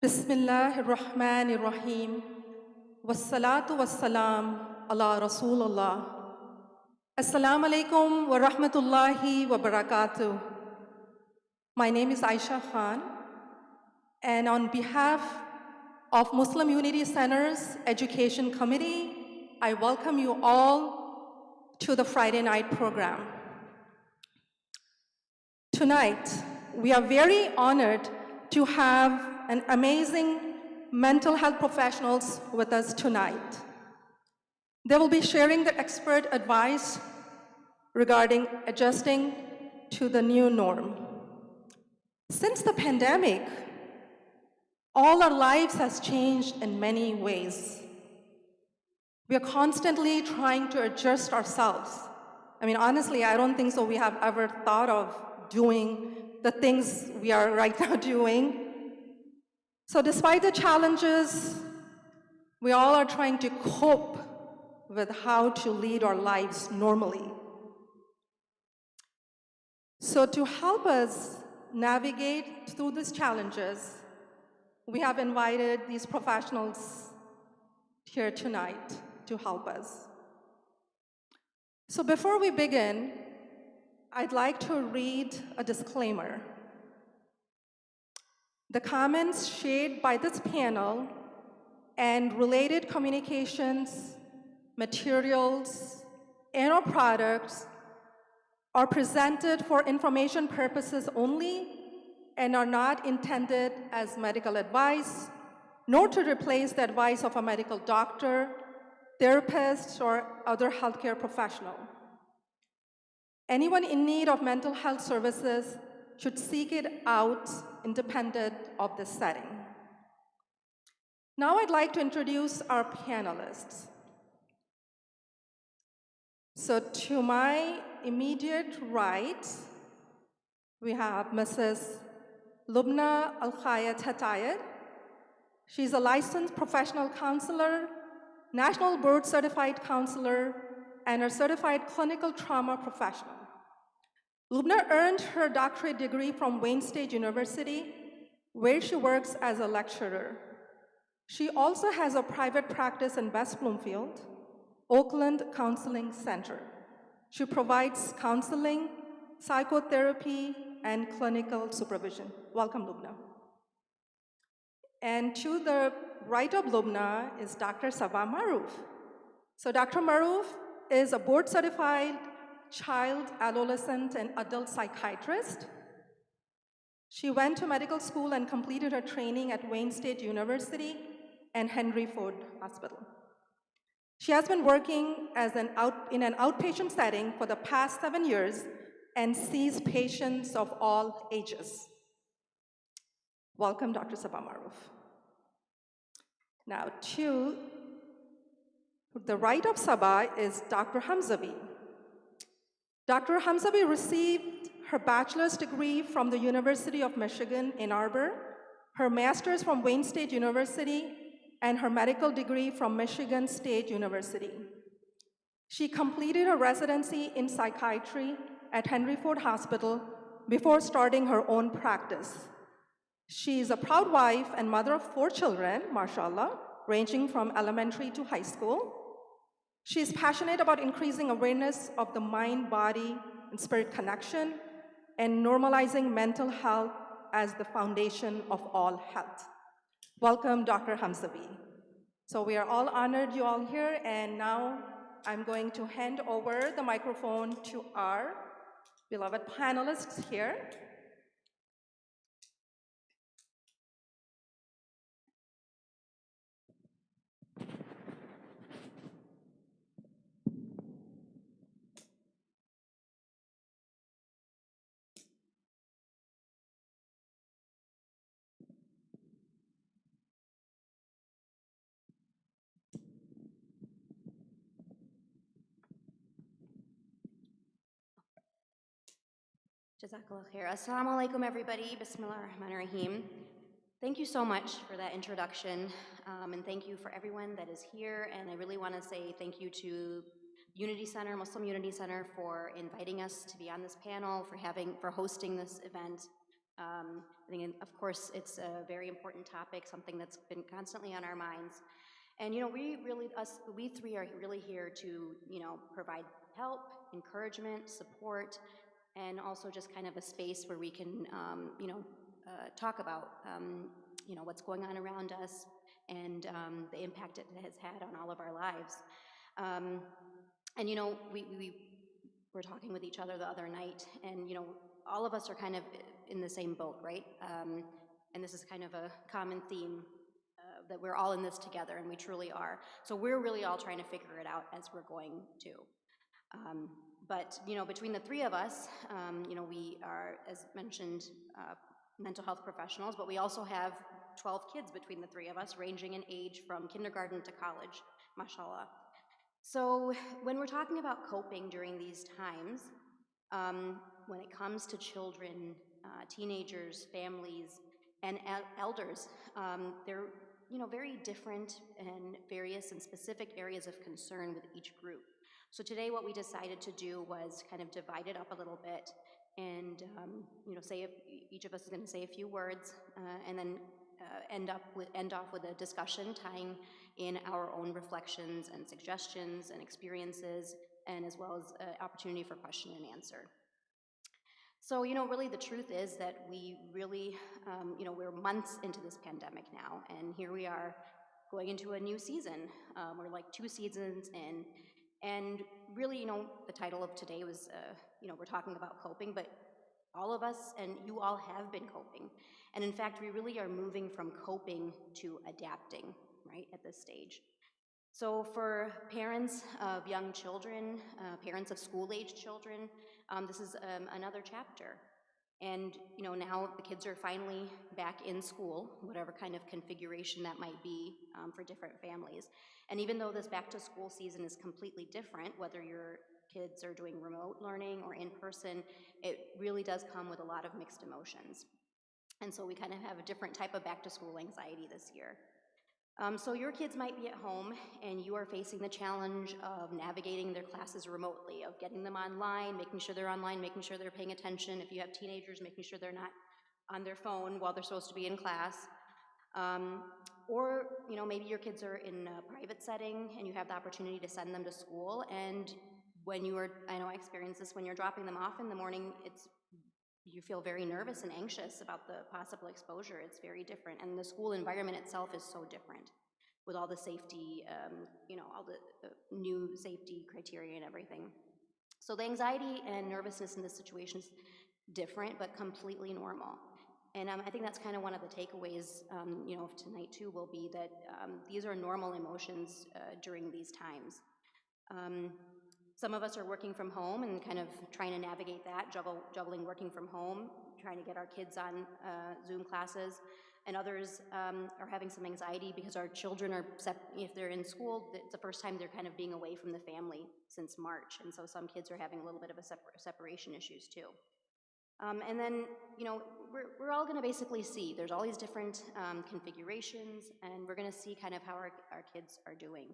Bismillahir Rahmanir Rahim. Wassalatu wassalam ala Rasulullah. Assalamu alaikum wa rahmatullahi wa barakatuh. My name is Aisha Khan, and on behalf of Muslim Unity Center's Education Committee, I welcome you all to the Friday night program. Tonight, we are very honored to have an amazing mental health professionals with us tonight. They will be sharing their expert advice regarding adjusting to the new norm. Since the pandemic, all our lives has changed in many ways. We are constantly trying to adjust ourselves. I mean, honestly, I don't think so we have ever thought of doing the things we are right now doing. So despite the challenges, we all are trying to cope with how to lead our lives normally. So to help us navigate through these challenges, we have invited these professionals here tonight to help us. So before we begin, I'd like to read a disclaimer. The comments shared by this panel and related communications, materials, and/or products are presented for information purposes only and are not intended as medical advice, nor to replace the advice of a medical doctor, therapist, or other healthcare professional. Anyone in need of mental health services should seek it out independent of this setting. Now I'd like to introduce our panelists. So to my immediate right, we have Mrs. Loubna Alkhayat. She's a licensed professional counselor, national board certified counselor, and a certified clinical trauma professional. Lubna earned her doctorate degree from Wayne State University, where she works as a lecturer. She also has a private practice in West Bloomfield, Oakland Counseling Center. She provides counseling, psychotherapy, and clinical supervision. Welcome, Lubna. And to the right of Lubna is Dr. Saba Maroof. So Dr. Maroof is a board-certified child, adolescent, and adult psychiatrist. She went to medical school and completed her training at Wayne State University and Henry Ford Hospital. She has been working in an outpatient setting for the past 7 years and sees patients of all ages. Welcome, Dr. Saba Maroof. Now, to the right of Saba is Dr. Hamzavi. Dr. Hamzavi received her bachelor's degree from the University of Michigan, Ann Arbor, her master's from Wayne State University, and her medical degree from Michigan State University. She completed her residency in psychiatry at Henry Ford Hospital before starting her own practice. She is a proud wife and mother of 4 children, mashallah, ranging from elementary to high school. She is passionate about increasing awareness of the mind, body, and spirit connection and normalizing mental health as the foundation of all health. Welcome, Dr. Hamzavi. So we are all honored you all here, and now I'm going to hand over the microphone to our beloved panelists here. Jazakallah khair. Assalamu alaikum, everybody. Bismillah ar-Rahman ar-Rahim. Thank you so much for that introduction, and thank you for everyone that is here. And I really want to say thank you to Unity Center, Muslim Unity Center, for inviting us to be on this panel, for hosting this event. I think, of course, it's a very important topic, something that's been constantly on our minds. And, we three are really here to, provide help, encouragement, support, and also just kind of a space where we can, talk about, what's going on around us and the impact it has had on all of our lives. Um, and, we were talking with each other the other night, and, all of us are kind of in the same boat, right? And this is kind of a common theme that we're all in this together, and we truly are. So we're really all trying to figure it out as we're going to. But between the three of us, we are, as mentioned, mental health professionals, but we also have 12 kids between the three of us, ranging in age from kindergarten to college, mashallah. So when we're talking about coping during these times, when it comes to children, teenagers, families, and elders, they're very different and various and specific areas of concern with each group. So today what we decided to do was kind of divide it up a little bit and say each of us is going to say a few words and then end off with a discussion tying in our own reflections and suggestions and experiences, and as well as opportunity for question and answer. So, really the truth is that we really, we're months into this pandemic now, and here we are going into a new season. We're like 2 seasons in, and really, the title of today was, we're talking about coping, but all of us and you all have been coping. And in fact, we really are moving from coping to adapting, right, at this stage. So for parents of young children, parents of school-age children, this is another chapter. And now the kids are finally back in school, whatever kind of configuration that might be for different families. And even though this back-to-school season is completely different, whether your kids are doing remote learning or in person, it really does come with a lot of mixed emotions. And so we kind of have a different type of back-to-school anxiety this year. So your kids might be at home and you are facing the challenge of navigating their classes remotely, of getting them online, making sure they're online, making sure they're paying attention. If you have teenagers, making sure they're not on their phone while they're supposed to be in class. Or maybe your kids are in a private setting and you have the opportunity to send them to school, and when I know I experienced this, when you're dropping them off in the morning, you feel very nervous and anxious about the possible exposure. It's very different, and the school environment itself is so different with all the safety, all the new safety criteria and everything. So the anxiety and nervousness in this situation is different, but completely normal. And I think that's kind of one of the takeaways, of tonight too, will be that these are normal emotions during these times. Some of us are working from home and kind of trying to navigate that, juggling working from home, trying to get our kids on Zoom classes, and others are having some anxiety because our children are, if they're in school, it's the first time they're kind of being away from the family since March, and so some kids are having a little bit of a separation issues too. And then, we're all going to basically see, there's all these different configurations, and we're going to see kind of how our kids are doing.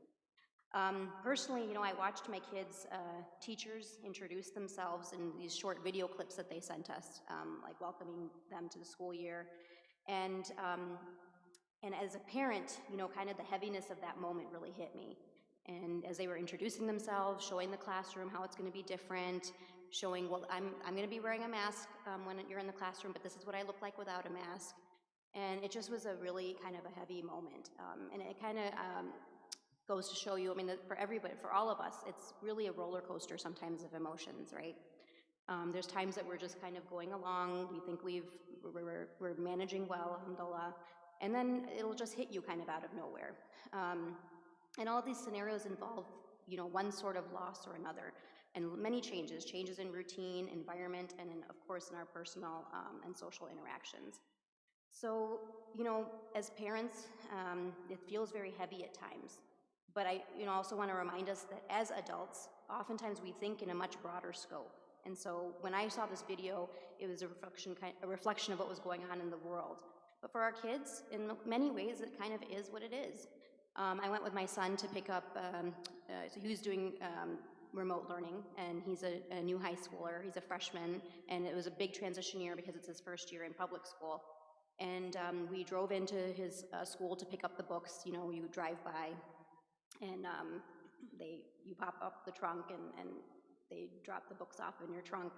Personally, I watched my kids' teachers introduce themselves in these short video clips that they sent us, like welcoming them to the school year. And as a parent, kind of the heaviness of that moment really hit me. And as they were introducing themselves, showing the classroom how it's going to be different, showing, well, I'm going to be wearing a mask when you're in the classroom, but this is what I look like without a mask. And it just was a really kind of a heavy moment. And it kind of goes to show you, for everybody, for all of us, it's really a roller coaster sometimes of emotions, right? There's times that we're just kind of going along, we think we're managing well, alhamdulillah, and then it'll just hit you kind of out of nowhere. And all of these scenarios involve, one sort of loss or another, and many changes in routine, environment, and of course in our personal and social interactions. So, as parents, it feels very heavy at times. But I also want to remind us that as adults, oftentimes we think in a much broader scope. And so when I saw this video, it was a reflection of what was going on in the world. But for our kids, in many ways, it kind of is what it is. I went with my son to pick up, so he was doing remote learning, and he's a new high schooler. He's a freshman, and it was a big transition year because it's his first year in public school. And we drove into his school to pick up the books. You know, you drive by, and you pop up the trunk, and they drop the books off in your trunk.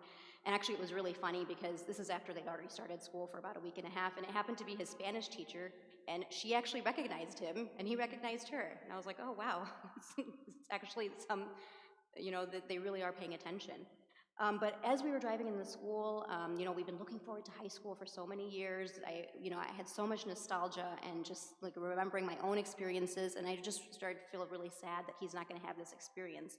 And actually, it was really funny because this is after they'd already started school for about a week and a half, and it happened to be his Spanish teacher, and she actually recognized him, and he recognized her. And I was like, oh, wow, it's actually some, you know, that they really are paying attention. But as we were driving into the school, you know, we've been looking forward to high school for so many years. I had so much nostalgia and just like remembering my own experiences, and I just started to feel really sad that he's not going to have this experience.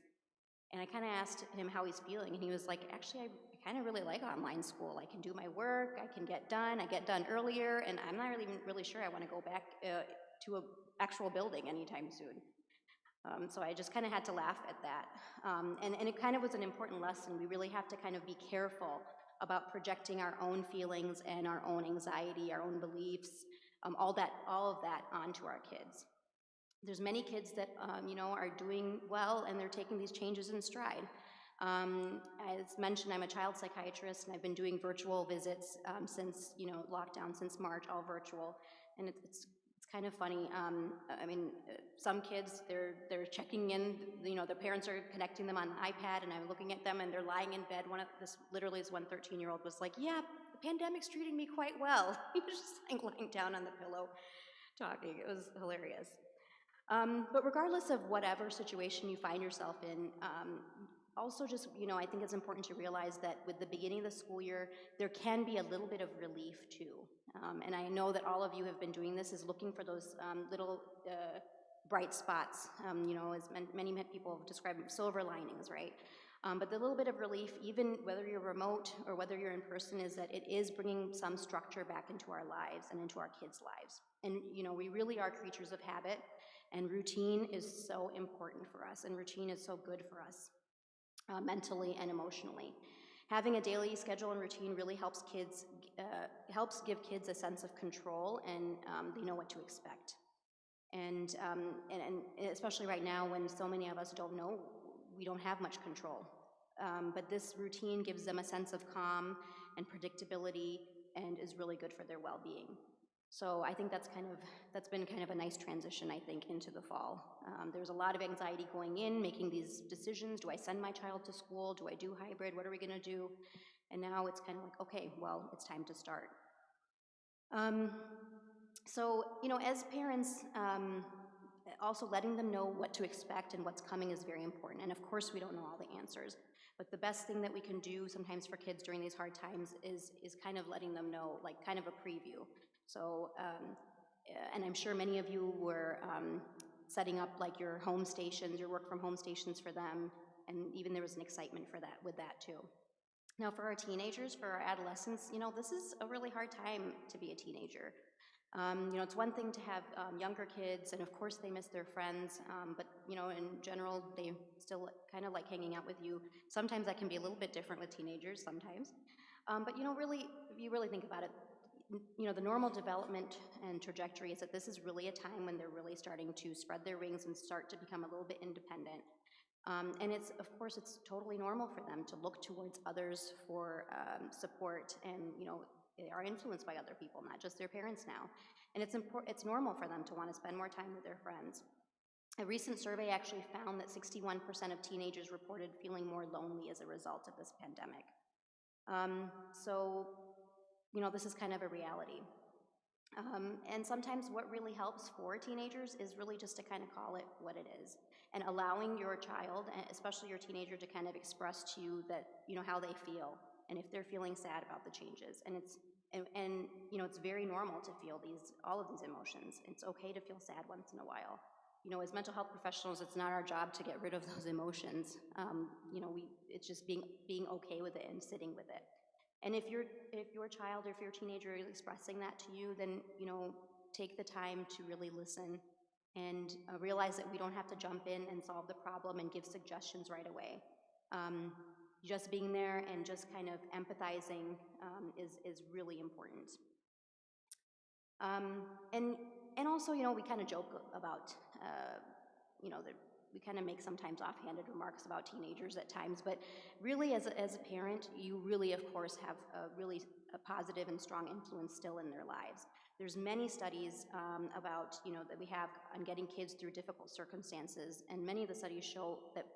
And I kind of asked him how he's feeling, and he was like, actually, I kind of really like online school. I can do my work, I can get done, I get done earlier, and I'm not really sure I want to go back to an actual building anytime soon. So I just kind of had to laugh at that. And it kind of was an important lesson. We really have to kind of be careful about projecting our own feelings and our own anxiety, our own beliefs, all of that onto our kids. There's many kids that you know, are doing well, and they're taking these changes in stride. As mentioned, I'm a child psychiatrist, and I've been doing virtual visits since, you know, lockdown, since March, all virtual, and it's kind of funny. I mean, some kids, they're checking in, you know, their parents are connecting them on an iPad, and I'm looking at them, and they're lying in bed. This 13-year-old was like, yeah, the pandemic's treating me quite well. He was just like lying down on the pillow talking. It was hilarious. But regardless of whatever situation you find yourself in, also just, you know, I think it's important to realize that with the beginning of the school year, there can be a little bit of relief too. And I know that all of you have been doing this, is looking for those little bright spots, you know, as many people have described, silver linings, right? But the little bit of relief, even whether you're remote or whether you're in person, is that it is bringing some structure back into our lives and into our kids' lives. And, you know, we really are creatures of habit, and routine is so important for us, and routine is so good for us, mentally and emotionally. Having a daily schedule and routine really helps give kids a sense of control, and they know what to expect. And especially right now when so many of us don't know, we don't have much control. But this routine gives them a sense of calm and predictability, and is really good for their well-being. So I think that's been kind of a nice transition, I think, into the fall. There's a lot of anxiety going in, making these decisions. Do I send my child to school? Do I do hybrid? What are we going to do? And now it's kind of like, okay, well, it's time to start. So, you know, as parents, also letting them know what to expect and what's coming is very important. And of course, we don't know all the answers. But the best thing that we can do sometimes for kids during these hard times is kind of letting them know, like kind of a preview. So, and I'm sure many of you were setting up like your home stations, your work from home stations for them, and even there was an excitement for that, with that too. Now for our teenagers, for our adolescents, you know, this is a really hard time to be a teenager. You know, it's one thing to have younger kids, and of course they miss their friends, but, you know, in general, they still kind of like hanging out with you. Sometimes that can be a little bit different with teenagers, sometimes. But, you know, really, if you really think about it, you know, the normal development and trajectory is that this is really a time when they're really starting to spread their wings and start to become a little bit independent. And it's, of course, it's totally normal for them to look towards others for support, and, you know, they are influenced by other people, not just their parents now. And it's normal for them to want to spend more time with their friends. A recent survey actually found that 61% of teenagers reported feeling more lonely as a result of this pandemic. So, you know, this is kind of a reality. And sometimes what really helps for teenagers is really just to kind of call it what it is, and allowing your child, and especially your teenager, to kind of express to you that, you know, how they feel, and if they're feeling sad about the changes. And you know, it's very normal to feel all of these emotions. It's okay to feel sad once in a while. You know, as mental health professionals, it's not our job to get rid of those emotions. You know, it's just being okay with it and sitting with it. And if your child or if your teenager is expressing that to you, then, you know, take the time to really listen, and realize that we don't have to jump in and solve the problem and give suggestions right away. Just being there and just kind of empathizing is really important. And also, you know, we kind of joke about, you know, we kind of make sometimes offhanded remarks about teenagers at times, but really as a parent, you really, of course, have a positive and strong influence still in their lives. There's many studies about, that we have on getting kids through difficult circumstances, and many of the studies show that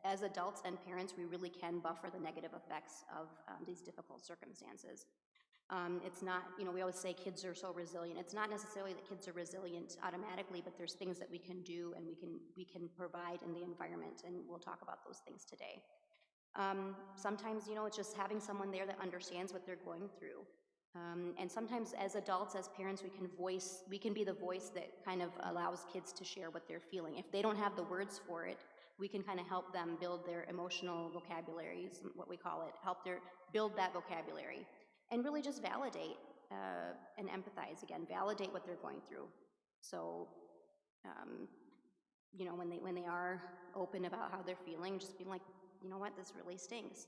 as adults and parents, we really can buffer the negative effects of these difficult circumstances. It's not, we always say kids are so resilient. It's not necessarily that kids are resilient automatically, but there's things that we can do and we can provide in the environment, and we'll talk about those things today. Sometimes, it's just having someone there that understands what they're going through. And sometimes as adults, as parents, we can be the voice that kind of allows kids to share what they're feeling. If they don't have the words for it, we can kind of help them build their emotional vocabularies, what we call it, build that vocabulary, and really just validate and empathize again, validate what they're going through. So, when they are open about how they're feeling, just being like, you know what, this really stinks.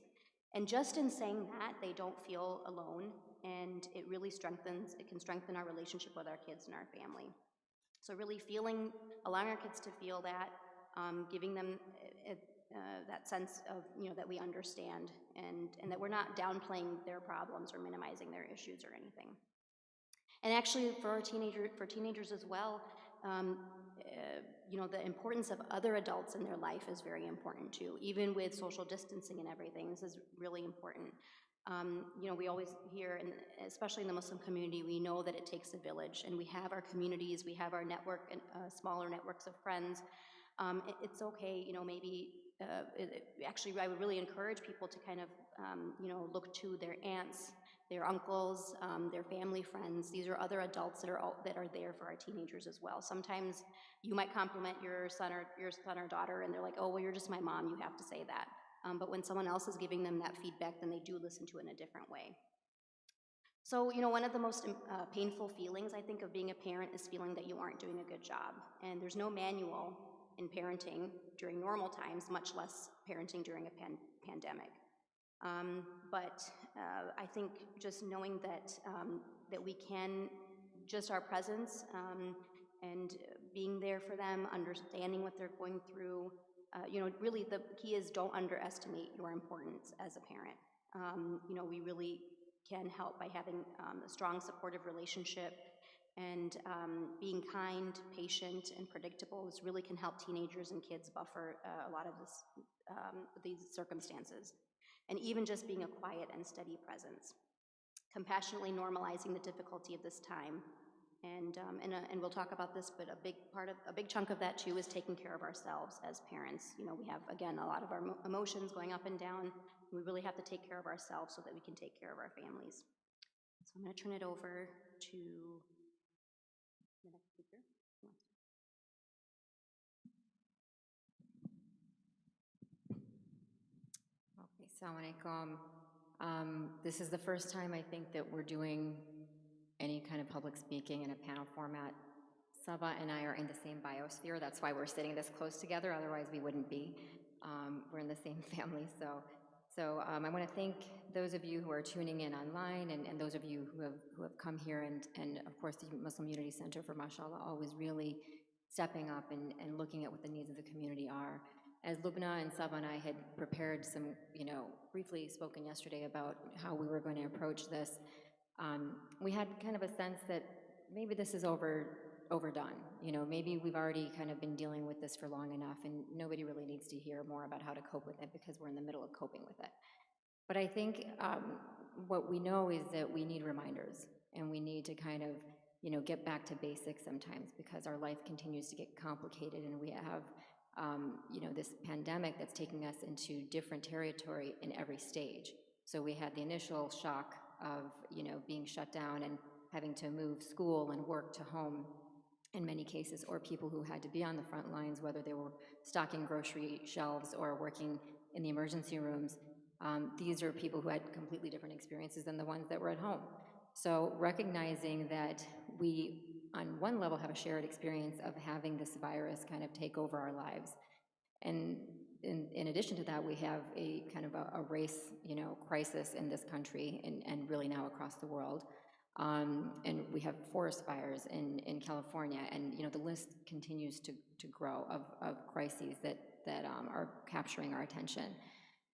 And just in saying that, they don't feel alone, and it can strengthen our relationship with our kids and our family. So really allowing our kids to feel that, giving them that sense of, that we understand, and that we're not downplaying their problems or minimizing their issues or anything. And actually for teenagers as well, the importance of other adults in their life is very important too. Even with social distancing and everything, this is really important. We always hear, and especially in the Muslim community, we know that it takes a village, and we have our communities, we have our network, and smaller networks of friends. It's okay, maybe, actually, I would really encourage people to kind of, look to their aunts, their uncles, their family friends. These are other adults that are there for our teenagers as well. Sometimes you might compliment your son or daughter, and they're like, oh, well, you're just my mom, you have to say that. But when someone else is giving them that feedback, then they do listen to it in a different way. So, one of the most painful feelings, I think, of being a parent is feeling that you aren't doing a good job. And there's no manual in parenting during normal times, much less parenting during a pandemic. But I think just knowing that we can, just our presence and being there for them, understanding what they're going through, really the key is don't underestimate your importance as a parent. We really can help by having a strong supportive relationship, and being kind, patient, and predictable. This really can help teenagers and kids buffer a lot of these circumstances. And even just being a quiet and steady presence. Compassionately normalizing the difficulty of this time. And we'll talk about this, but a big chunk of that too is taking care of ourselves as parents. We have, again, a lot of our emotions going up and down. We really have to take care of ourselves so that we can take care of our families. So I'm going to turn it over to the next speaker. Okay, Assalamu alaikum. This is the first time I think that we're doing any kind of public speaking in a panel format. Saba and I are in the same biosphere. That's why we're sitting this close together. Otherwise, we wouldn't be. We're in the same family. So I want to thank those of you who are tuning in online, and those of you who have come here, and of course the Muslim Unity Center for, mashallah, always really stepping up and looking at what the needs of the community are. As Lubna and Saba and I had prepared some, briefly spoken yesterday about how we were going to approach this, we had kind of a sense that maybe this is overdone. Maybe we've already kind of been dealing with this for long enough, and nobody really needs to hear more about how to cope with it because we're in the middle of coping with it. But I think what we know is that we need reminders, and we need to kind of, get back to basics sometimes, because our life continues to get complicated, and we have this pandemic that's taking us into different territory in every stage. So we had the initial shock of, being shut down and having to move school and work to home in many cases, or people who had to be on the front lines, whether they were stocking grocery shelves or working in the emergency rooms. These are people who had completely different experiences than the ones that were at home. So recognizing that we, on one level, have a shared experience of having this virus kind of take over our lives. And in addition to that, we have a kind of a race, crisis in this country and really now across the world. And we have forest fires in California, and the list continues to grow of crises that are capturing our attention.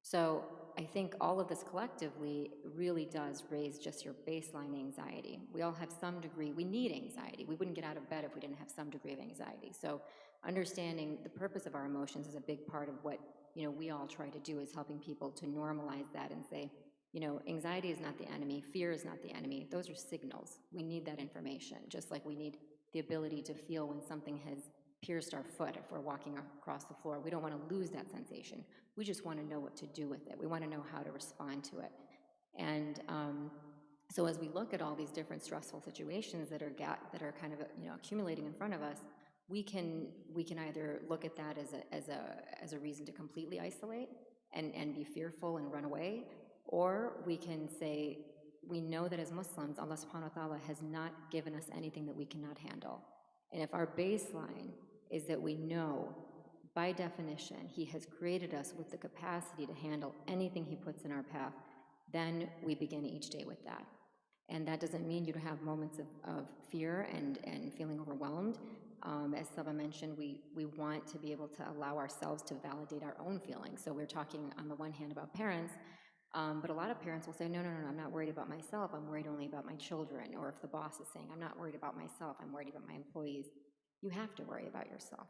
So I think all of this collectively really does raise just your baseline anxiety. We all have some degree, we need anxiety. We wouldn't get out of bed if we didn't have some degree of anxiety. So understanding the purpose of our emotions is a big part of what we all try to do, is helping people to normalize that and say, anxiety is not the enemy, fear is not the enemy. Those are signals. We need that information, just like we need the ability to feel when something has pierced our foot if we're walking across the floor. We don't want to lose that sensation. We just want to know what to do with it. We want to know how to respond to it. And so as we look at all these different stressful situations that are kind of accumulating in front of us, we can either look at that as a reason to completely isolate and be fearful and run away, or we can say, we know that as Muslims, Allah subhanahu wa ta'ala has not given us anything that we cannot handle. And if our baseline is that we know, by definition, He has created us with the capacity to handle anything He puts in our path, then we begin each day with that. And that doesn't mean you don't have moments of fear and feeling overwhelmed. As Saba mentioned, we want to be able to allow ourselves to validate our own feelings. So we're talking on the one hand about parents, but a lot of parents will say, no, I'm not worried about myself, I'm worried only about my children. Or if the boss is saying, I'm not worried about myself, I'm worried about my employees. You have to worry about yourself.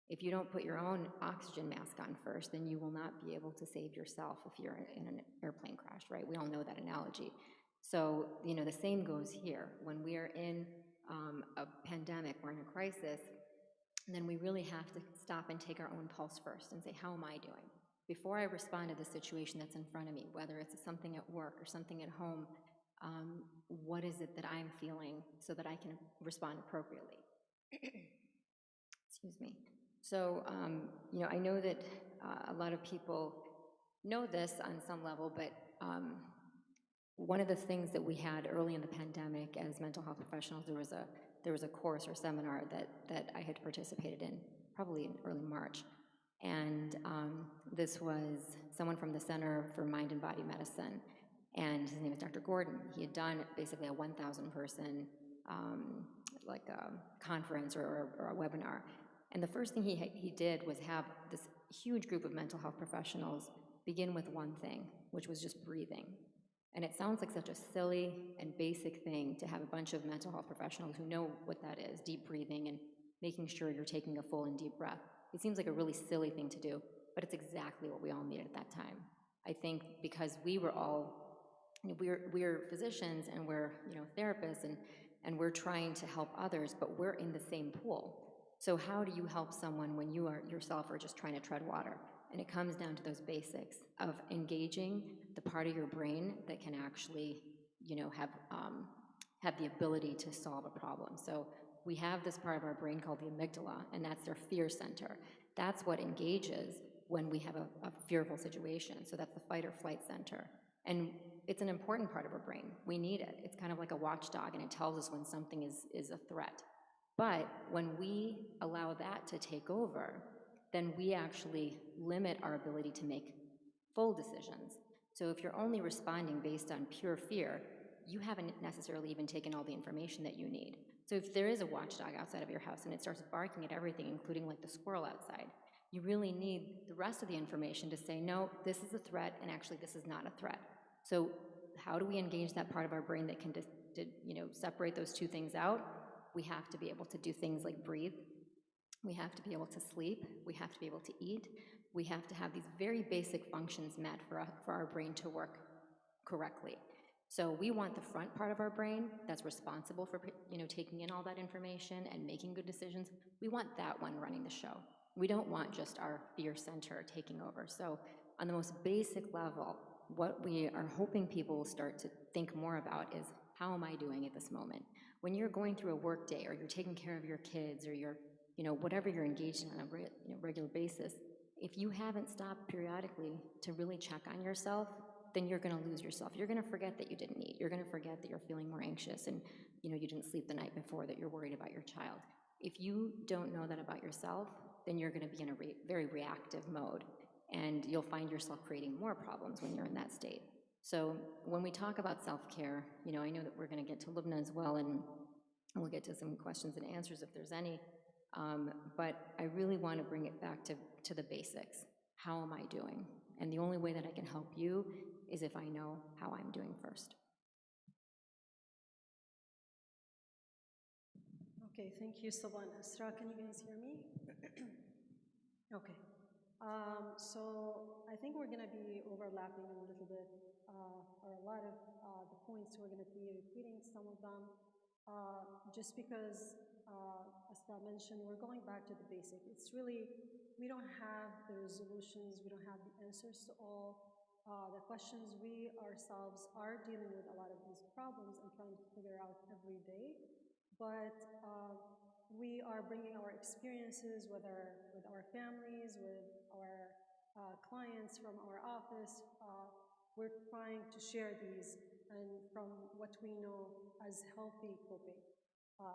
If you don't put your own oxygen mask on first, then you will not be able to save yourself if you're in an airplane crash, right? We all know that analogy. So, the same goes here. When we are in a pandemic, we're in a crisis, then we really have to stop and take our own pulse first and say, how am I doing? Before I respond to the situation that's in front of me, whether it's something at work or something at home, what is it that I'm feeling so that I can respond appropriately? Excuse me. So, I know that a lot of people know this on some level, but one of the things that we had early in the pandemic as mental health professionals, there was a course or seminar that I had participated in, probably in early March. And this was someone from the Center for Mind and Body Medicine, and his name is Dr. Gordon. He had done basically a 1,000-person like a conference or a webinar. And the first thing he did was have this huge group of mental health professionals begin with one thing, which was just breathing. And it sounds like such a silly and basic thing to have a bunch of mental health professionals who know what that is, deep breathing and making sure you're taking a full and deep breath. It seems like a really silly thing to do, but it's exactly what we all needed at that time. I think because we were all, we're physicians and we're therapists and we're trying to help others, but we're in the same pool. So how do you help someone when you yourself are just trying to tread water? And it comes down to those basics of engaging the part of your brain that can actually, have the ability to solve a problem. So we have this part of our brain called the amygdala, and that's their fear center. That's what engages when we have a fearful situation. So that's the fight or flight center. And it's an important part of our brain. We need it. It's kind of like a watchdog, and it tells us when something is a threat. But when we allow that to take over, then we actually limit our ability to make full decisions. So if you're only responding based on pure fear, you haven't necessarily even taken all the information that you need. So if there is a watchdog outside of your house and it starts barking at everything, including like the squirrel outside, you really need the rest of the information to say, no, this is a threat, and actually this is not a threat. So how do we engage that part of our brain that can separate those two things out? We have to be able to do things like breathe. We have to be able to sleep. We have to be able to eat. We have to have these very basic functions met for our brain to work correctly. So we want the front part of our brain that's responsible for taking in all that information and making good decisions. We want that one running the show. We don't want just our fear center taking over. So on the most basic level, what we are hoping people will start to think more about is, how am I doing at this moment? When you're going through a work day, or you're taking care of your kids, or you're, whatever you're engaged in on a regular basis, if you haven't stopped periodically to really check on yourself, then you're going to lose yourself. You're going to forget that you didn't eat. You're going to forget that you're feeling more anxious and you didn't sleep the night before, that you're worried about your child. If you don't know that about yourself, then you're going to be in a very reactive mode, and you'll find yourself creating more problems when you're in that state. So when we talk about self-care, you know, I know that we're going to get to Lubna as well, and we'll get to some questions and answers if there's any, but I really want to bring it back to the basics. How am I doing? And the only way that I can help you is if I know how I'm doing first. Okay, thank you, Saba and Asra. Can you guys hear me? Okay. So I think we're going to be overlapping a little bit, or a lot of the points. We're going to be repeating some of them, just because, Asra mentioned, we're going back to the basic. It's really, we don't have the resolutions, we don't have the answers to all the questions. We ourselves are dealing with a lot of these problems and trying to figure out every day. But we are bringing our experiences, whether with our families, with our clients from our office. We're trying to share these and from what we know as healthy coping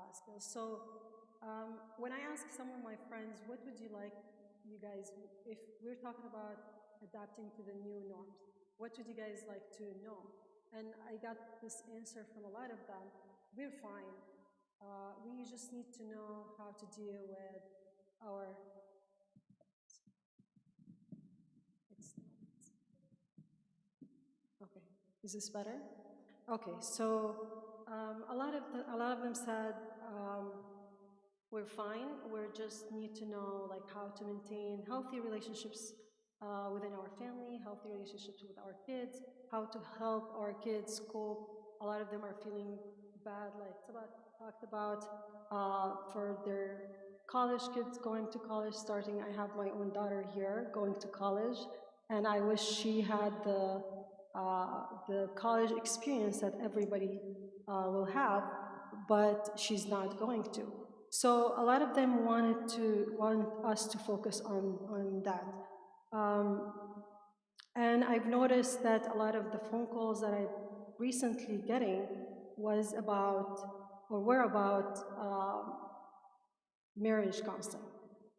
skills. So when I ask some of my friends, what would you like, you guys, if we're talking about adapting to the new norms, what would you guys like to know? And I got this answer from a lot of them. We're fine. We just need to know how to deal with our. Okay, is this better? Okay, so a lot of them said we're fine. We just need to know like how to maintain healthy relationships within our family, healthy relationships with our kids, how to help our kids cope. A lot of them are feeling bad, like Sabat talked about, for their college kids going to college, starting. I have my own daughter here going to college, and I wish she had the college experience that everybody will have, but she's not going to. So a lot of them want us to focus on that. And I've noticed that a lot of the phone calls that I'm recently getting was about, or were about, marriage counseling.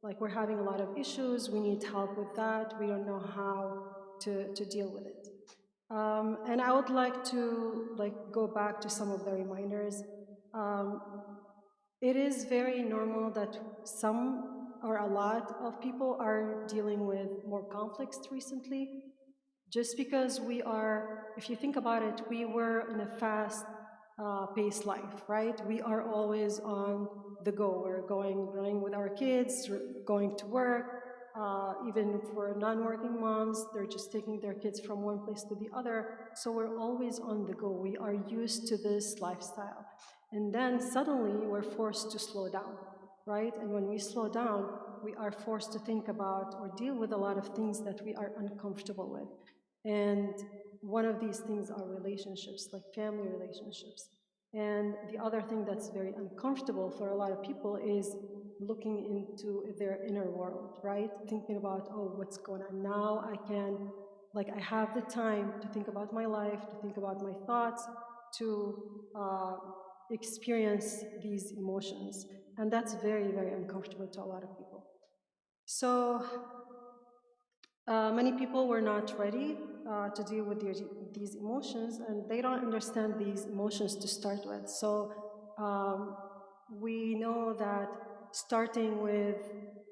Like, we're having a lot of issues, we need help with that, we don't know how to deal with it. And I would like to go back to some of the reminders. It is very normal that some or a lot of people are dealing with more conflicts recently, just because we are, if you think about it, we were in a fast paced life, right? We are always on the go. We're running with our kids, going to work. Even for non-working moms, they're just taking their kids from one place to the other. So we're always on the go. We are used to this lifestyle. And then suddenly we're forced to slow down, right? And when we slow down, we are forced to think about or deal with a lot of things that we are uncomfortable with. And one of these things are relationships, like family relationships. And the other thing that's very uncomfortable for a lot of people is looking into their inner world, right? Thinking about, oh, what's going on now? I have the time to think about my life, to think about my thoughts, to experience these emotions. And that's very, very uncomfortable to a lot of people. So many people were not ready to deal with these emotions, and they don't understand these emotions to start with. So we know that starting with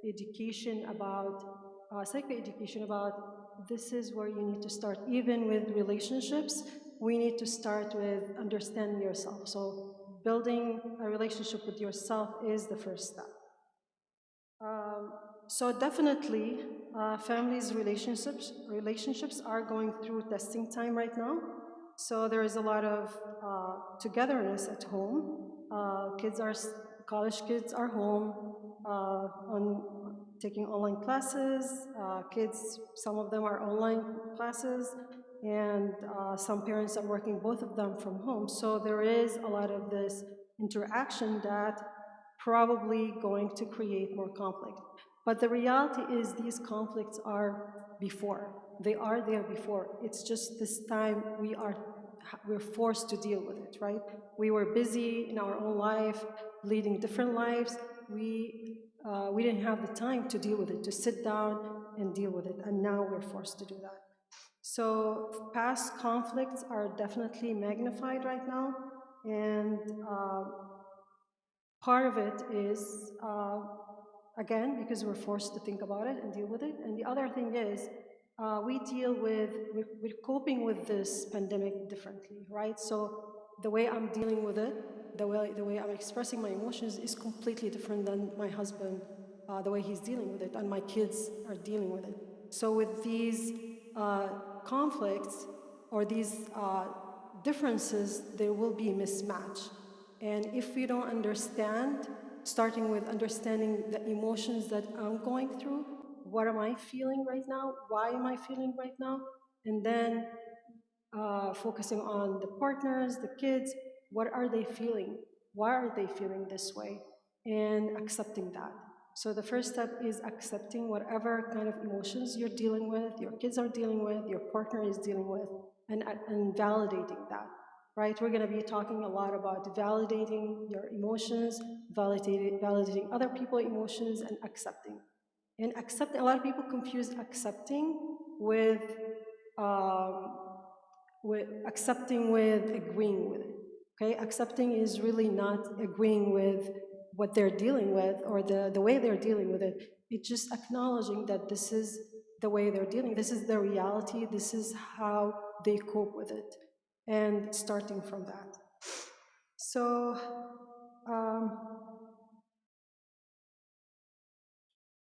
education about psychoeducation about this is where you need to start. Even with relationships, we need to start with understanding yourself. So building a relationship with yourself is the first step. So definitely, families' relationships are going through testing time right now. So there is a lot of togetherness at home. College kids are home on taking online classes. Kids, some of them are online classes, and some parents are working both of them from home. So there is a lot of this interaction that probably going to create more conflict. But the reality is these conflicts are before. They are there before. It's just this time we're forced to deal with it, right? We were busy in our own life, leading different lives. We didn't have the time to deal with it, to sit down and deal with it, and now we're forced to do that. So past conflicts are definitely magnified right now, and part of it is, again, because we're forced to think about it and deal with it. And the other thing is, we're coping with this pandemic differently, right? So the way I'm dealing with it, the way I'm expressing my emotions is completely different than my husband, the way he's dealing with it, and my kids are dealing with it. So with these conflicts or these differences, there will be mismatch. And if we don't understand, starting with understanding the emotions that I'm going through, what am I feeling right now? Why am I feeling right now? And then focusing on the partners, the kids, what are they feeling? Why are they feeling this way? And accepting that. So the first step is accepting whatever kind of emotions you're dealing with, your kids are dealing with, your partner is dealing with, and validating that, right? We're going to be talking a lot about validating your emotions, validating other people's emotions, and accepting. And accepting, a lot of people confuse accepting um, with accepting with agreeing with it. Okay, accepting is really not agreeing with what they're dealing with or the way they're dealing with it. It's just acknowledging that this is the way they're dealing, this is their reality, this is how they cope with it, and starting from that. So,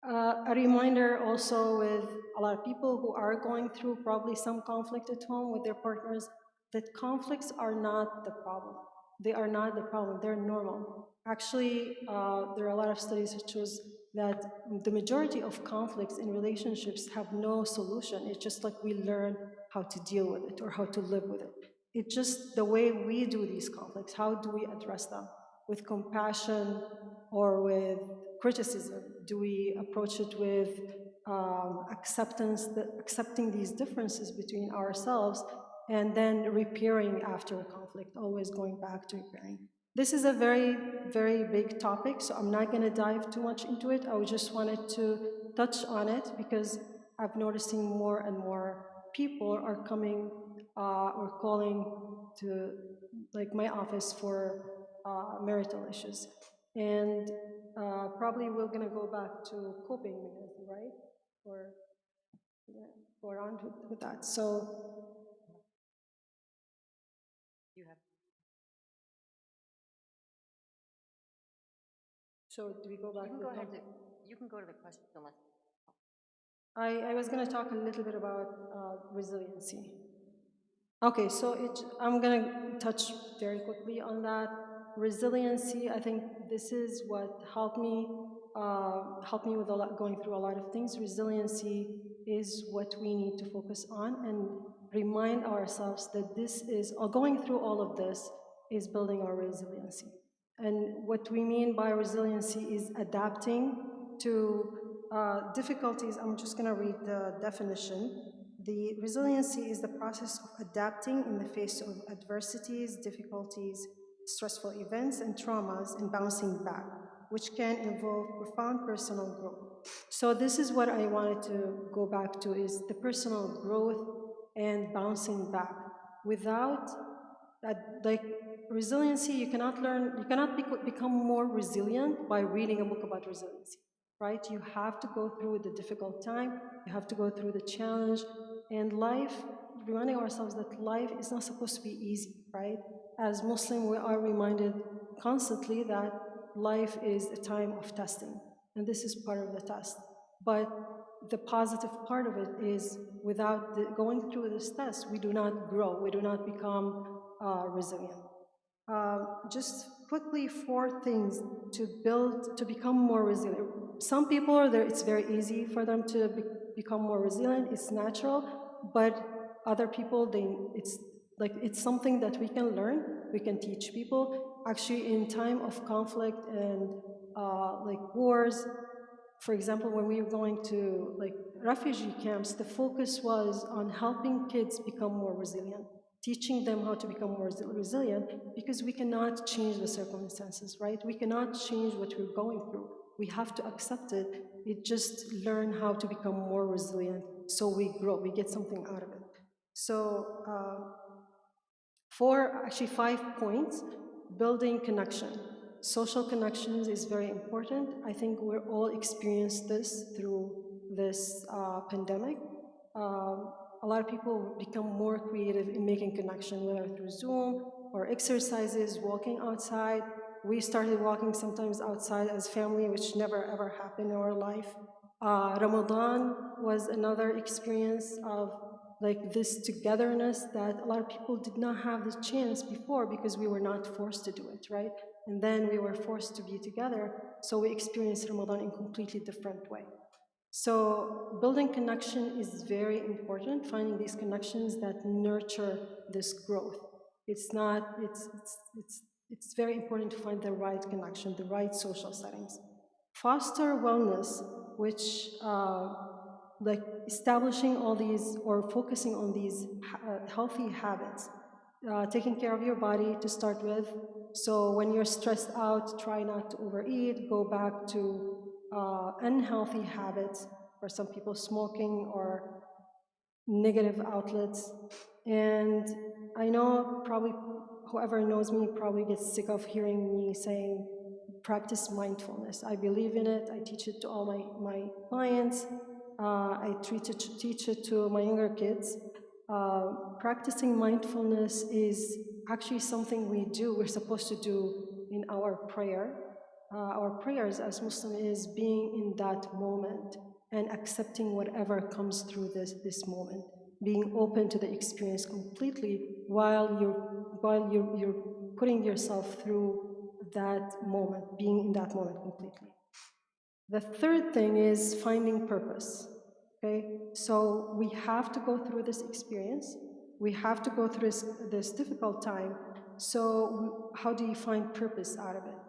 a reminder also with a lot of people who are going through probably some conflict at home with their partners, that conflicts are not the problem. They are not the problem, they're normal. Actually, there are a lot of studies that shows that the majority of conflicts in relationships have no solution. It's just like we learn how to deal with it or how to live with it. It's just the way we do these conflicts. How do we address them? With compassion or with criticism? Do we approach it with accepting these differences between ourselves and then repairing after a conflict, always going back to repairing? This is a very, very big topic, so I'm not going to dive too much into it. I just wanted to touch on it because I'm noticing more and more people are coming or calling to like my office for marital issues. And probably we're going to go back to coping mechanism, right? Or go around with that. So, You have. so do we go back? You can go ahead. You can go to the question unless. I was going to talk a little bit about resiliency. Okay, so I'm going to touch very quickly on that. Resiliency, I think this is what helped me with going through a lot of things. Resiliency is what we need to focus on and remind ourselves that this is, going through all of this is building our resiliency. And what we mean by resiliency is adapting to difficulties. I'm just going to read the definition. The resiliency is the process of adapting in the face of adversities, difficulties, stressful events, and traumas, and bouncing back, which can involve profound personal growth. So this is what I wanted to go back to, is the personal growth and bouncing back. Without that, like resiliency, you cannot become more resilient by reading a book about resiliency, right? You have to go through the difficult time, you have to go through the challenge, and life, reminding ourselves that life is not supposed to be easy, right? As Muslim, we are reminded constantly that life is a time of testing, and this is part of the test. But the positive part of it is, without going through this test, we do not grow, we do not become resilient. Just quickly, 4 things to become more resilient. Some people are there, it's very easy for them to become more resilient, it's natural, but other people, it's something that we can learn, we can teach people. Actually, in time of conflict and like wars, for example, when we were going to like refugee camps, the focus was on helping kids become more resilient, teaching them how to become more resilient, because we cannot change the circumstances, right? We cannot change what we're going through. We have to accept it. It just learn how to become more resilient, so we grow, we get something out of it. So actually 5 points: building connection. Social connections is very important. I think we're all experienced this through this pandemic. A lot of people become more creative in making connection, whether through Zoom or exercises, walking outside. We started walking sometimes outside as family, which never ever happened in our life. Ramadan was another experience of like this togetherness that a lot of people did not have the chance before because we were not forced to do it, right? And then we were forced to be together, so we experienced Ramadan in a completely different way. So building connection is very important, finding these connections that nurture this growth. It's very important to find the right connection, the right social settings. Foster wellness, which like establishing all these or focusing on these healthy habits, taking care of your body to start with. So when you're stressed out, try not to overeat, go back to unhealthy habits, for some people smoking or negative outlets. And I know probably whoever knows me probably gets sick of hearing me saying practice mindfulness. I believe in it. I teach it to all my clients. I teach it to my younger kids. Practicing mindfulness is actually something we're supposed to do in our prayer. Our prayers as Muslim is being in that moment and accepting whatever comes through this moment, being open to the experience completely while you're putting yourself through that moment, being in that moment completely. The third thing is finding purpose. Okay, so we have to go through this experience. We have to go through this difficult time. So how do you find purpose out of it?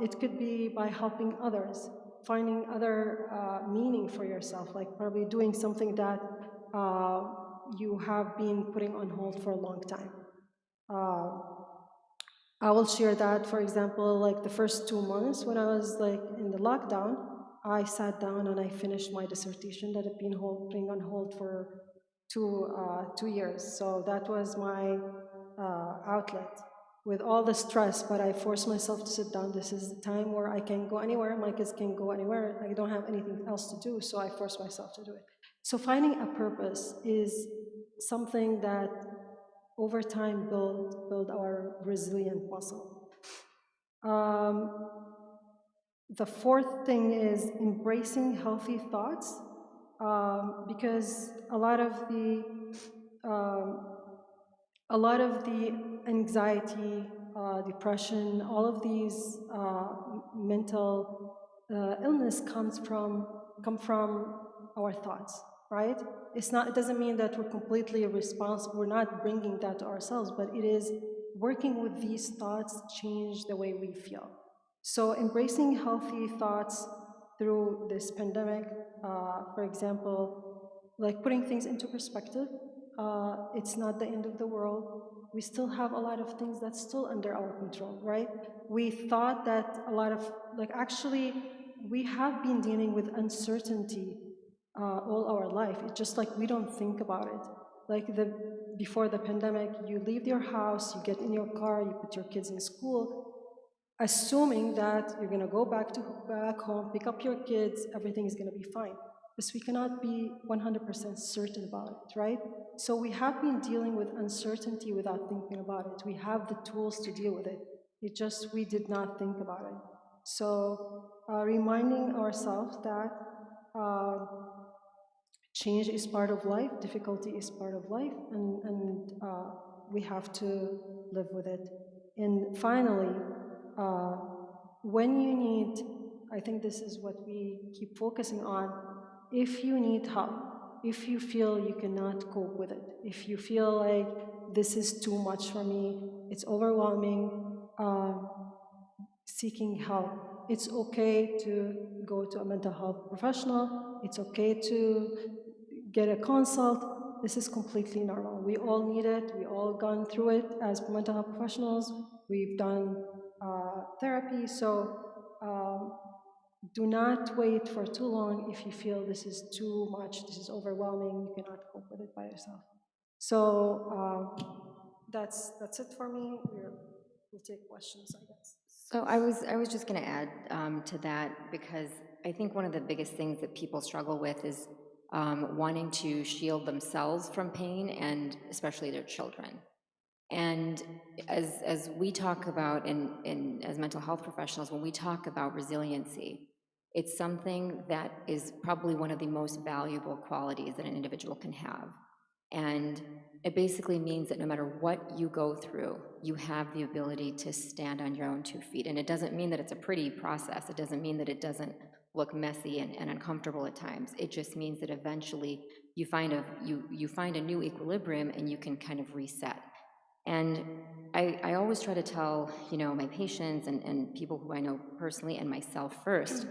It could be by helping others, finding other meaning for yourself, like probably doing something that you have been putting on hold for a long time. I will share that, for example, like the first 2 months when I was like in the lockdown, I sat down and I finished my dissertation that had been putting on hold for 2 years. So that was my outlet with all the stress, but I forced myself to sit down. This is the time where I can go anywhere. My kids can go anywhere. I don't have anything else to do, so I forced myself to do it. So finding a purpose is something that over time build our resilient muscle. The fourth thing is embracing healthy thoughts, because a lot of the anxiety, depression, all of these mental illness come from our thoughts, right? It doesn't mean that we're completely responsible, we're not bringing that to ourselves, but it is working with these thoughts change the way we feel. So embracing healthy thoughts through this pandemic, for example, like putting things into perspective, it's not the end of the world. We still have a lot of things that's still under our control, right? We thought that a lot of, actually, we have been dealing with uncertainty all our life. It's just like we don't think about it. Before the pandemic, you leave your house, you get in your car, you put your kids in school, assuming that you're going to go back home, pick up your kids, everything is going to be fine. But we cannot be 100% certain about it, right? So we have been dealing with uncertainty without thinking about it. We have the tools to deal with it. It just, we did not think about it. So reminding ourselves that change is part of life, difficulty is part of life, and we have to live with it. And finally, when you need, I think this is what we keep focusing on, if you need help, if you feel you cannot cope with it, if you feel like this is too much for me, it's overwhelming, seeking help. It's okay to go to a mental health professional. It's okay to get a consult. This is completely normal. We all need it. We all gone through it as mental health professionals. We've done therapy. So do not wait for too long if you feel this is too much, this is overwhelming, you cannot cope with it by yourself. So that's it for me. We'll take questions, I guess. So I was just going to add to that, because I think one of the biggest things that people struggle with is wanting to shield themselves from pain, and especially their children. And as we talk about as mental health professionals, when we talk about resiliency, it's something that is probably one of the most valuable qualities that an individual can have. And it basically means that no matter what you go through, you have the ability to stand on your own 2 feet. And it doesn't mean that it's a pretty process. It doesn't mean that it doesn't look messy and uncomfortable at times. It just means that eventually you find a new equilibrium, and you can kind of reset. And I always try to tell, my patients and people who I know personally, and myself first,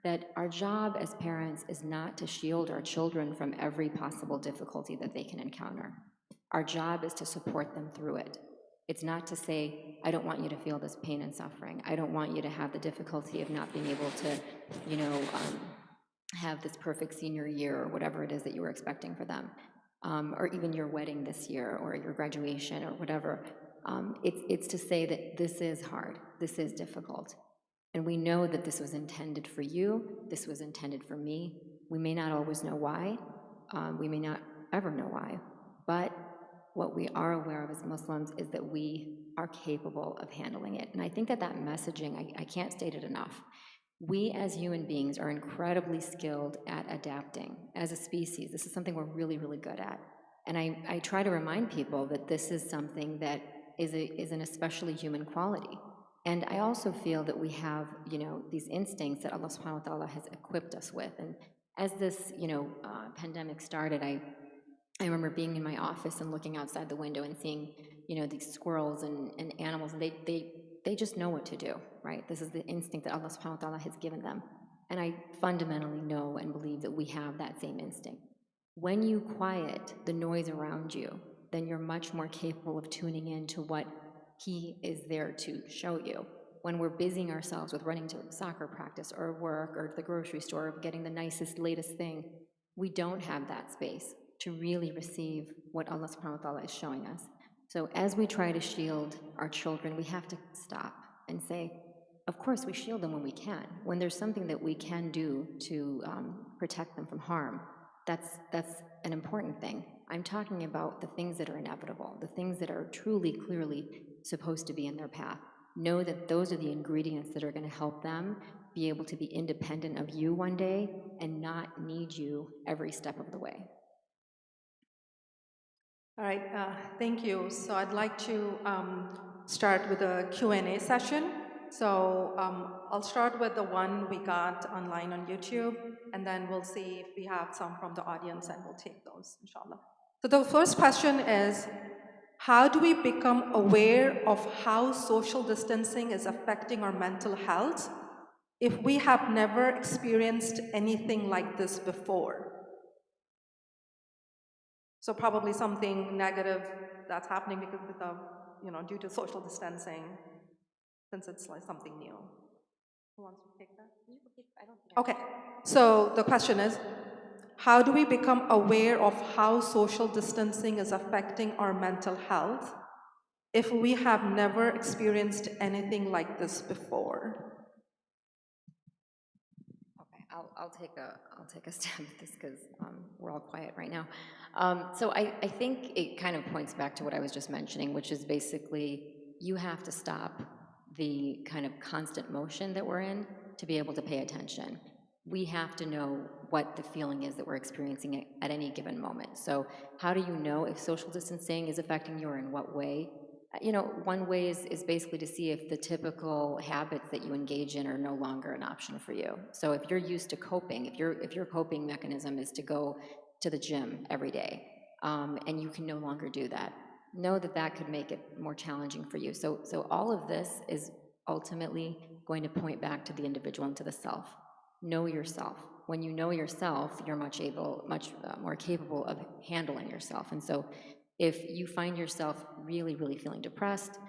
that our job as parents is not to shield our children from every possible difficulty that they can encounter. Our job is to support them through it. It's not to say, I don't want you to feel this pain and suffering. I don't want you to have the difficulty of not being able to, have this perfect senior year, or whatever it is that you were expecting for them. Or even your wedding this year, or your graduation, or whatever. It's to say that this is hard, this is difficult. And we know that this was intended for you, this was intended for me. We may not always know why, we may not ever know why, but what we are aware of as Muslims is that we are capable of handling it. And I think that messaging, I can't state it enough. We as human beings are incredibly skilled at adapting. As a species, this is something we're really, really good at. And I try to remind people that this is something that is an especially human quality. And I also feel that we have, these instincts that Allah subhanahu wa ta'ala has equipped us with. And as this, pandemic started, I remember being in my office and looking outside the window and seeing, these squirrels and animals, and they just know what to do, right? This is the instinct that Allah subhanahu wa ta'ala has given them. And I fundamentally know and believe that we have that same instinct. When you quiet the noise around you, then you're much more capable of tuning in to what He is there to show you. When we're busying ourselves with running to soccer practice or work or the grocery store or getting the nicest, latest thing, we don't have that space to really receive what Allah subhanahu wa ta'ala is showing us. So as we try to shield our children, we have to stop and say, of course we shield them when we can. When there's something that we can do to protect them from harm, that's an important thing. I'm talking about the things that are inevitable, the things that are truly, clearly supposed to be in their path. Know that those are the ingredients that are going to help them be able to be independent of you one day and not need you every step of the way. All right, thank you. So I'd like to start with a Q&A session. So I'll start with the one we got online on YouTube, and then we'll see if we have some from the audience, and we'll take those, inshallah. So the first question is, how do we become aware of how social distancing is affecting our mental health if we have never experienced anything like this before? So probably something negative that's happening because of, due to social distancing, since it's like something new. Who wants to take that? Okay, so the question is, how do we become aware of how social distancing is affecting our mental health if we have never experienced anything like this before? Okay, I'll take a stab at this, because we're all quiet right now. So I think it kind of points back to what I was just mentioning, which is basically you have to stop the kind of constant motion that we're in to be able to pay attention. We have to know what the feeling is that we're experiencing at any given moment. So how do you know if social distancing is affecting you, or in what way? One way is basically to see if the typical habits that you engage in are no longer an option for you. So if you're used to coping, if your coping mechanism is to go to the gym every day, and you can no longer do that, know that could make it more challenging for you. So all of this is ultimately going to point back to the individual and to the self. Know yourself. When you know yourself, you're much more capable of handling yourself. And so if you find yourself really, really feeling depressed,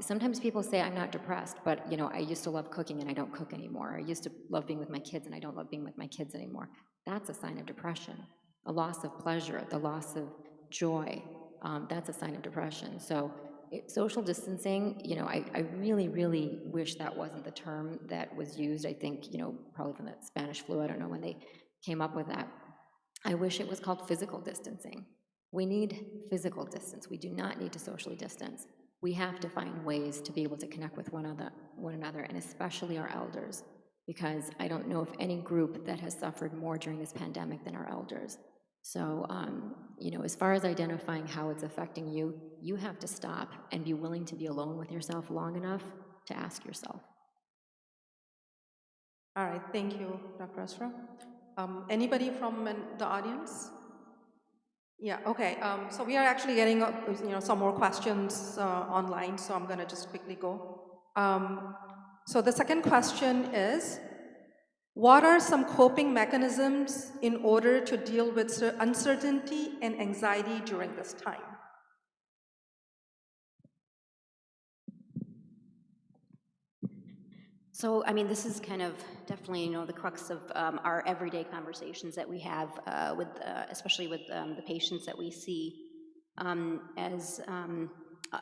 sometimes people say, I'm not depressed, but I used to love cooking and I don't cook anymore. I used to love being with my kids and I don't love being with my kids anymore. That's a sign of depression, a loss of pleasure, the loss of joy, that's a sign of depression. So social distancing, you know, I really, really wish that wasn't the term that was used. I think, you know, probably from the Spanish flu, I don't know when they came up with that. I wish it was called physical distancing. We need physical distance. We do not need to socially distance. We have to find ways to be able to connect with one another, and especially our elders, because I don't know of any group that has suffered more during this pandemic than our elders. So, you know, as far as identifying how it's affecting you, you have to stop and be willing to be alone with yourself long enough to ask yourself. All right, thank you, Dr. Asra. Anybody from the audience? Yeah, okay. So we are actually getting some more questions online, so I'm going to just quickly go. So the second question is, what are some coping mechanisms in order to deal with uncertainty and anxiety during this time? So, I mean, this is kind of definitely, you know, the crux of our everyday conversations that we have especially with the patients that we see. As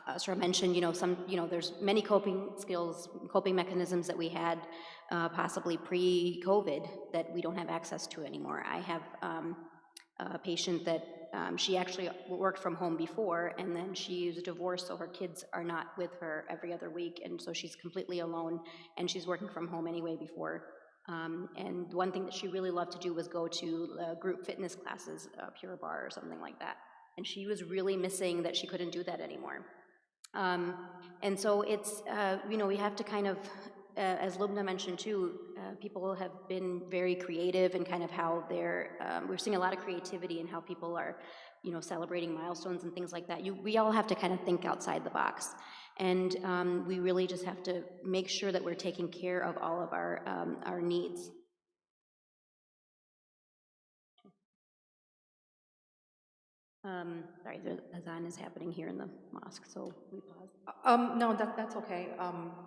Asra mentioned, you know, there's many coping skills, coping mechanisms that we had possibly pre-COVID that we don't have access to anymore. I have a patient that she actually worked from home before, and then she was divorced, so her kids are not with her every other week, and so she's completely alone, and she's working from home anyway before. And one thing that she really loved to do was go to group fitness classes, Pure Barre or something like that. And she was really missing that she couldn't do that anymore. And so it's, you know, we have to kind of, as Lubna mentioned too, people have been very creative in kind of how we're seeing a lot of creativity in how people are, you know, celebrating milestones and things like that. We all have to kind of think outside the box. And we really just have to make sure that we're taking care of all of our needs. Sorry, the azan is happening here in the mosque, so we pause. No, that's okay.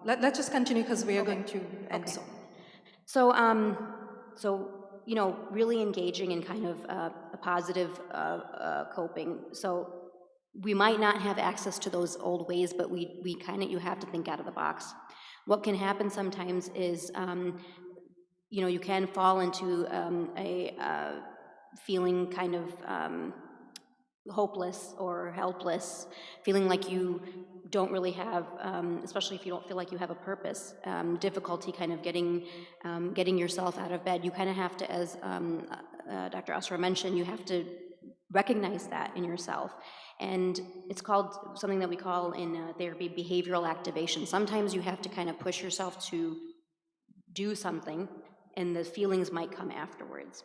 Let's just continue because we are going to end soon. So, you know, really engaging in kind of a positive coping. So we might not have access to those old ways, but we kind of, you have to think out of the box. What can happen sometimes is, you know, you can fall into a feeling kind of hopeless or helpless, feeling like you don't really have, especially if you don't feel like you have a purpose, difficulty kind of getting yourself out of bed. You kind of have to, as Dr. Asra mentioned, you have to recognize that in yourself. And it's called something that we call in therapy behavioral activation. Sometimes you have to kind of push yourself to do something, and the feelings might come afterwards.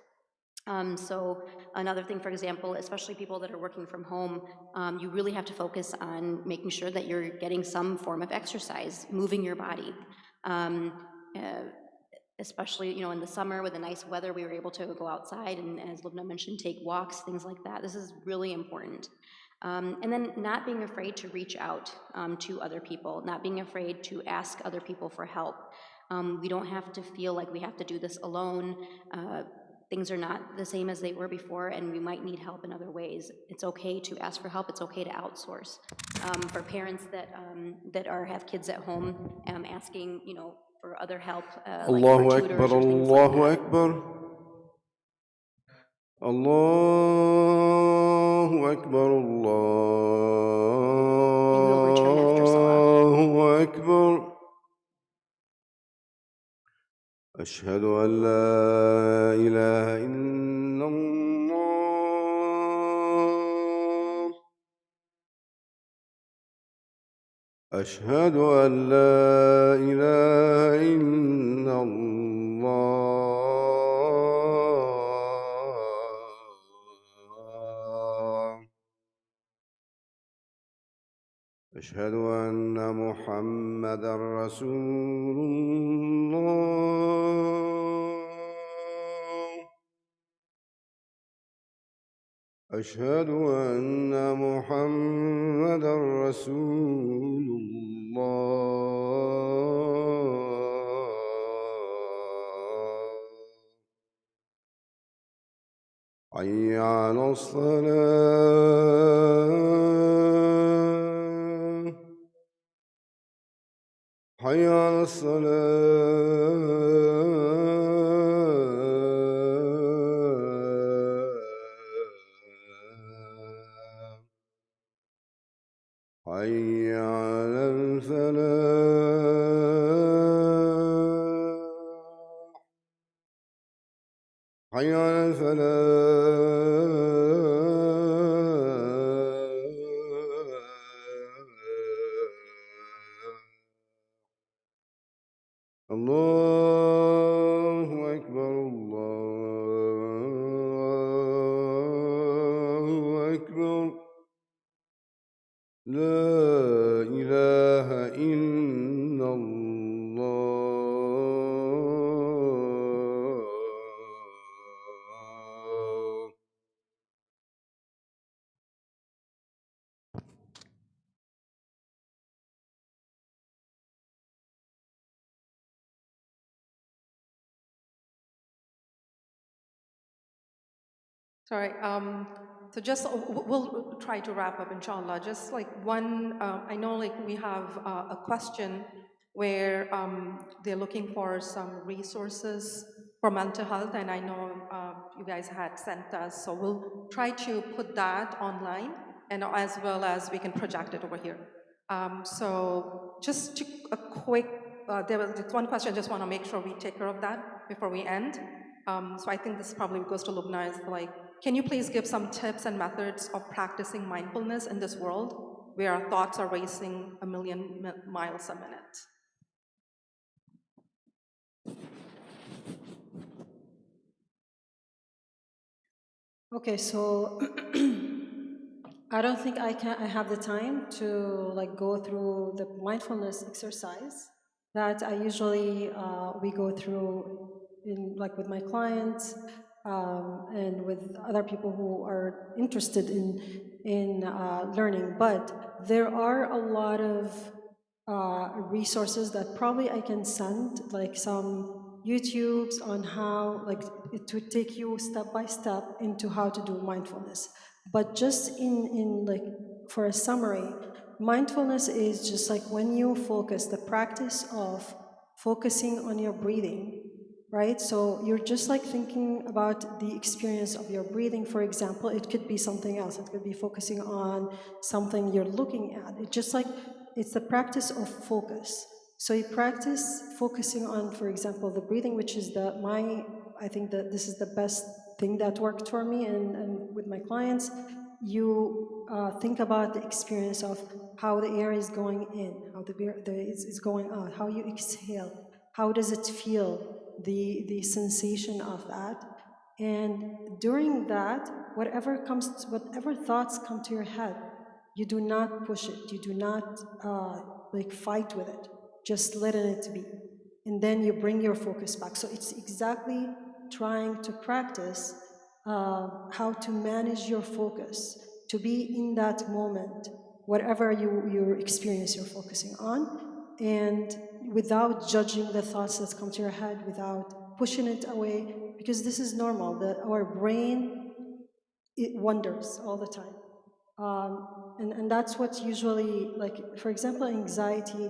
So another thing, for example, especially people that are working from home, you really have to focus on making sure that you're getting some form of exercise, moving your body. Especially, you know, in the summer with the nice weather, we were able to go outside and, as Lubna mentioned, take walks, things like that. This is really important. And then not being afraid to reach out to other people, not being afraid to ask other people for help. We don't have to feel like we have to do this alone. Things are not the same as they were before, and we might need help in other ways. It's okay to ask for help. It's okay to outsource. For parents that have kids at home, asking, you know, for other help, like Allahu for Akbar, tutors or things like Allahu that. Akbar. Allahu Akbar, And we'll return after Salah. Allahu Akbar. أشهد أن لا إله إلا الله. أشهد أن لا إله إلا الله. أشهد أن محمدا رسول الله. أشهد أن محمدا رسول الله. حي على الصلاة حي على الصلاة حي على الفلاح حي على الفلاح الله أكبر الله أكبر لا إله إلا الله. Sorry, so just, we'll try to wrap up, inshallah. Just like one, I know like we have a question where they're looking for some resources for mental health, and I know you guys had sent us, so we'll try to put that online, and as well as we can project it over here. So just to, a quick, there was one question, I just want to make sure we take care of that before we end. So I think this probably goes to Lubna, is like, can you please give some tips and methods of practicing mindfulness in this world where our thoughts are racing a million miles a minute? Okay, so I don't think I have the time to like go through the mindfulness exercise that I usually we go through in like with my clients and with other people who are interested in learning. But there are a lot of resources that probably I can send, like some YouTubes on how, like, it would take you step by step into how to do mindfulness. But just in like, for a summary, mindfulness is just like when you focus, the practice of focusing on your breathing, right? So you're just like thinking about the experience of your breathing. For example, it could be something else. It could be focusing on something you're looking at. It just like, it's the practice of focus. So you practice focusing on, for example, the breathing, which is I think that this is the best thing that worked for me and with my clients. You think about the experience of how the air is going in, how the air is going out, how you exhale, how does it feel, the sensation of that. And during that, whatever thoughts come to your head, you do not push it, you do not like fight with it, just letting it be. And then you bring your focus back. So it's exactly trying to practice how to manage your focus, to be in that moment, whatever your experience you're focusing on, and without judging the thoughts that come to your head, without pushing it away, because this is normal, that our brain, it wanders all the time. And that's what usually, like, for example, anxiety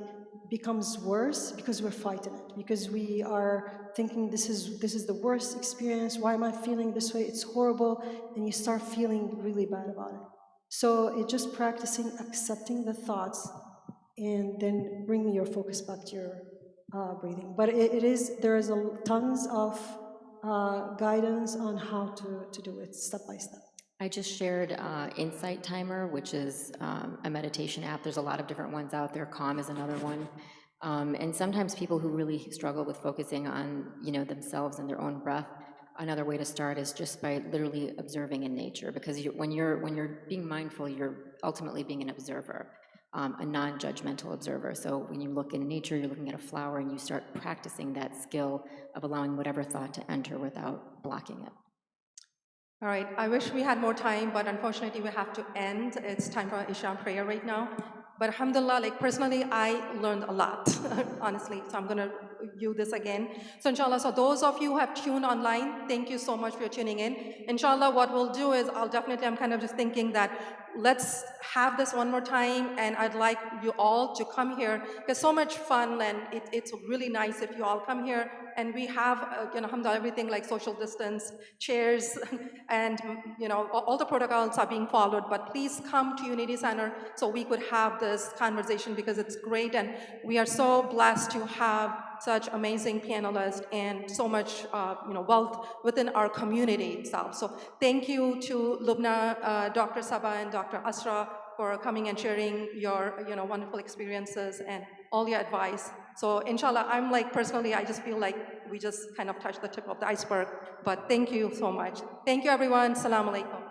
becomes worse because we're fighting it, because we are thinking this is the worst experience, why am I feeling this way, it's horrible, and you start feeling really bad about it. So it's just practicing accepting the thoughts and then bringing your focus back to your breathing. But there is tons of guidance on how to do it step by step. I just shared Insight Timer, which is a meditation app. There's a lot of different ones out there. Calm is another one. And sometimes people who really struggle with focusing on, themselves and their own breath, another way to start is just by literally observing in nature. Because when you're being mindful, you're ultimately being an observer, a non-judgmental observer. So when you look in nature, you're looking at a flower, and you start practicing that skill of allowing whatever thought to enter without blocking it. All right, I wish we had more time, but unfortunately we have to end. It's time for Isha prayer right now. But alhamdulillah, like personally, I learned a lot, honestly. So I'm gonna you this again. So inshallah, so those of you who have tuned online, thank you so much for tuning in. Inshallah, what we'll do is I'm kind of just thinking that let's have this one more time, and I'd like you all to come here. It's so much fun, and it's really nice if you all come here. And we have, alhamdulillah, everything like social distance, chairs, and all the protocols are being followed. But please come to Unity Center so we could have this conversation, because it's great, and we are so blessed to have such amazing panelists and so much wealth within our community itself. So thank you to Lubna, Dr. Saba, and Dr. Asra for coming and sharing your wonderful experiences and all your advice. So inshallah, I'm like personally, I just feel like we just kind of touched the tip of the iceberg. But thank you so much. Thank you, everyone. Assalamu alaikum.